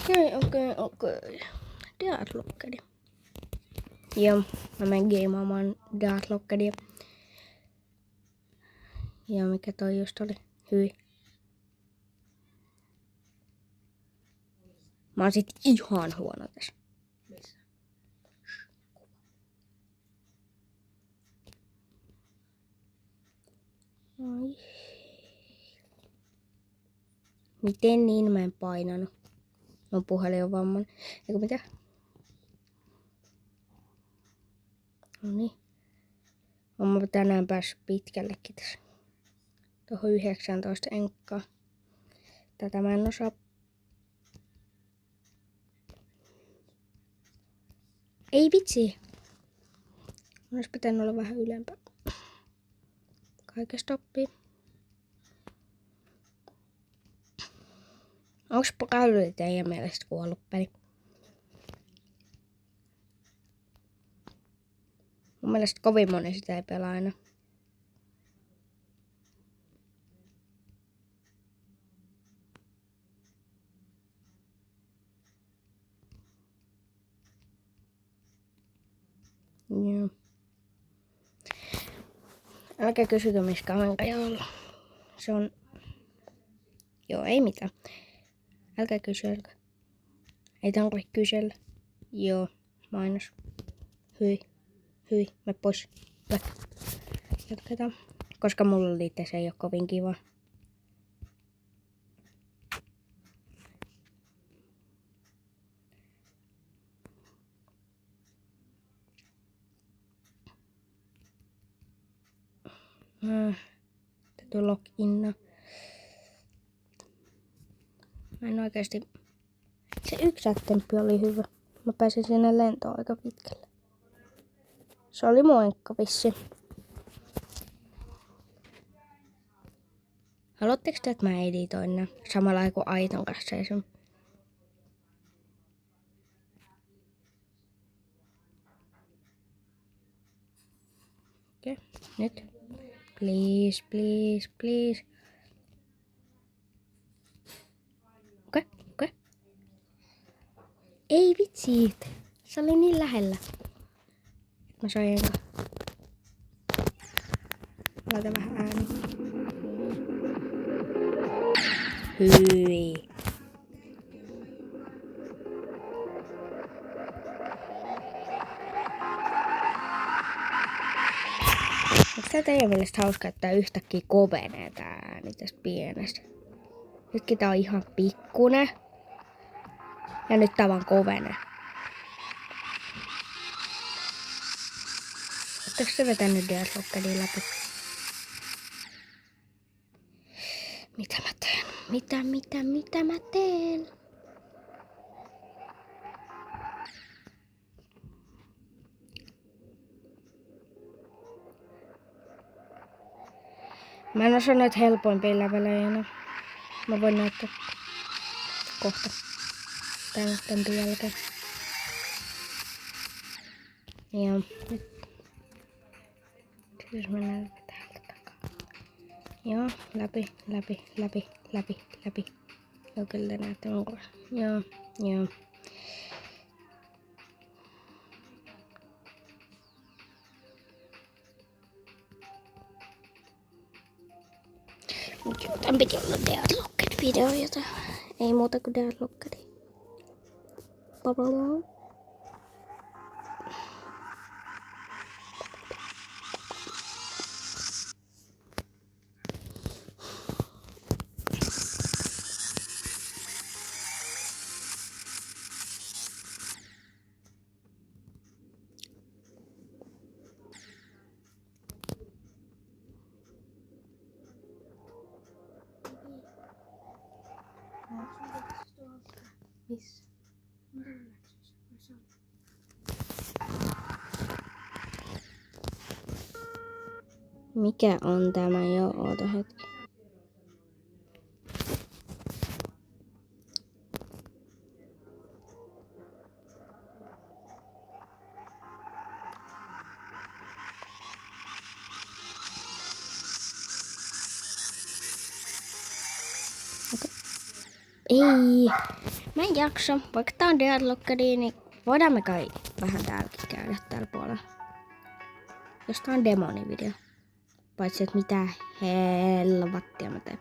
Okei. Deadlockedi. Joo, mä menen gameaamaan Deadlockedia. Ja mikä toi just oli? Hyi. Mä oon sit ihan huono tässä. Missä? Ai. Miten niin mä en painanut? Mun puhelin on vammainen. Eiku mitä? Noniin. Oon mä tänään päässyt pitkällekin tässä. Tuohon 19 enkkaan. Tätä mä en osaa. Ei vitsi. Olis pitänyt olla vähän ylempää. Kaikesta oppii. Onks Kalli teidän mielestä kuollut peli? Mun mielestä kovin moni sitä ei pelaa aina. Joo. Älkää kysykö missä kamenkaja on. Se on... Joo, ei mitään. Älkää kyselkö. Ei tarvitse kysellä. Joo, mainos. Hyi, me pois. Jatketaan. Koska mulla itse se ei oo kovin kiva. Täytyy loginna. Mä en oikeesti... Se yksi attemppi oli hyvä. Mä pääsin sinne lentoon aika pitkälle. Se oli mun enkka vissi. Haluatteko te, että mä editoin nää? Samalla kuin Aiton kanssa seison. Okei, nyt. Please. Okei. Ei vitsi. Se oli niin lähellä. Mä sain enkä. Laita vähän ääni. Hyi. Onko tää teidän mielestä hauska, että yhtäkkiä kovenee tää ääni tästä pienestä? Nytkin tää on ihan pikkunen. Ja nyt tää vaan kovenee. Ootteko te vetänyt Deadlockedia läpi? Mitä mä teen? Mitä mä teen? Mä en osaa noita helpoimpia levelejä enää. Mä voin näyttää kohta. Tämän jälkeen. Ja nyt. Siis mennään täältä takaa. Joo, läpi. Joo, kyllä te näette mun kuvan. Joo. Tän piti olla Deadlocked-video, jota ei muuta kuin Deadlocked. Missä? Mikä on tämä? Joo, oota hetki. Okay. Ei. Mä en jaksa. Vaikka tää on Deadlockeri, niin voidaan me kai vähän täälläkin käydä tällä puolella. Jos tää on demonivideo. Paitsi että mitä helvattia mä teen.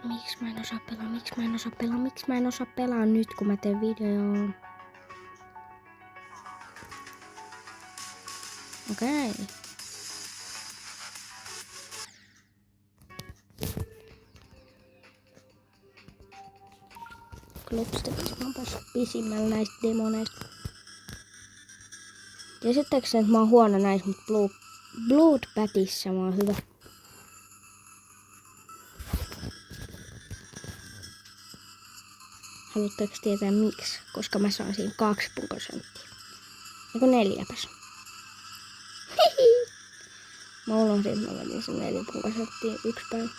Miksi mä en osaa pelaa nyt kun mä teen videoa? Okei. Klopstekissa mä oon päässyt pisimmällä näistä demoneista. Tiesittekö sen, että mä oon huono näissä, mutta Bloodbathissa mä oon hyvä. Haluatteko tietää miksi? Koska mä saan siinä 2%. Eiku 4päs. Mä unohdin, että mä vedin sen 4% yksi päivä.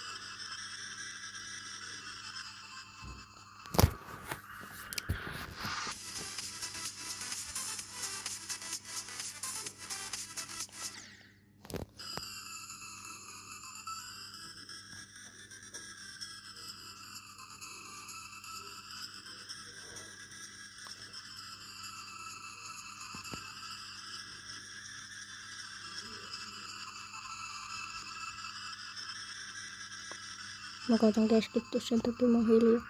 Mä koitan keskittyä sen takia mä oon hiljaa.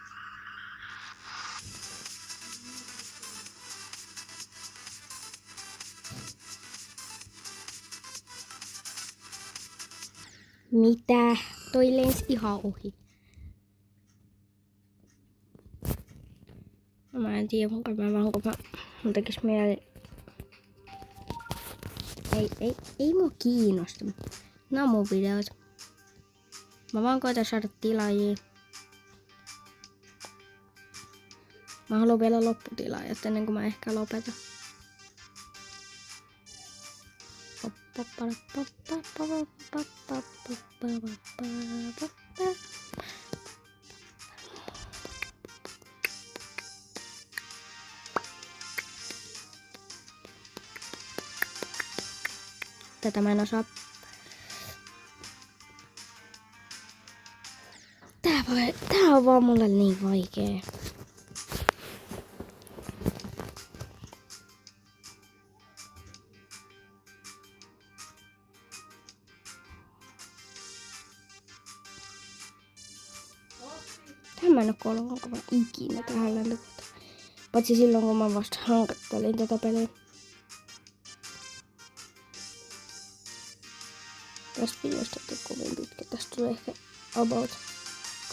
Mitä? Toi lensi ihan ohi. Mä en tiedä, mun tekis mieli. Ei mua kiinnosta. Nää on mun videot. Mä vaan koitan saada tilaajia. Mä haluan vielä lopputilaajat ennen kuin mä ehkä lopetan. Tätä mä en osaa. Tää on vaan mulle niin vaikee. Mä en oo kolmankova ikinä tähän lentokohtaan. Paitsi silloin kun mä vasta hankattelin tätä peliä. Tästä videosta ei kovin pitkä. Tästä tulee ehkä about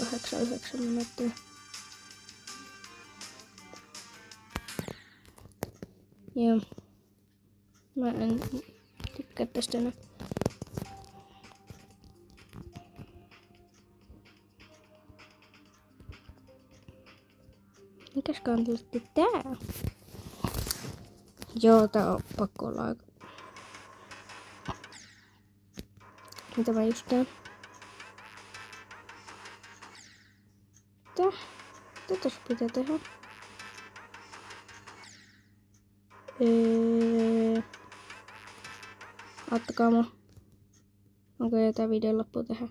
8-9 minuuttia. Joo. Mä en tykkää tästä enää. Mikäs kantilatti tää? Joo, tää on pakko olla aika. Mitä mä just teen? Tätäs pitää tehdä. Auttakaa mua. Onko jotain videon loppuun tehdä?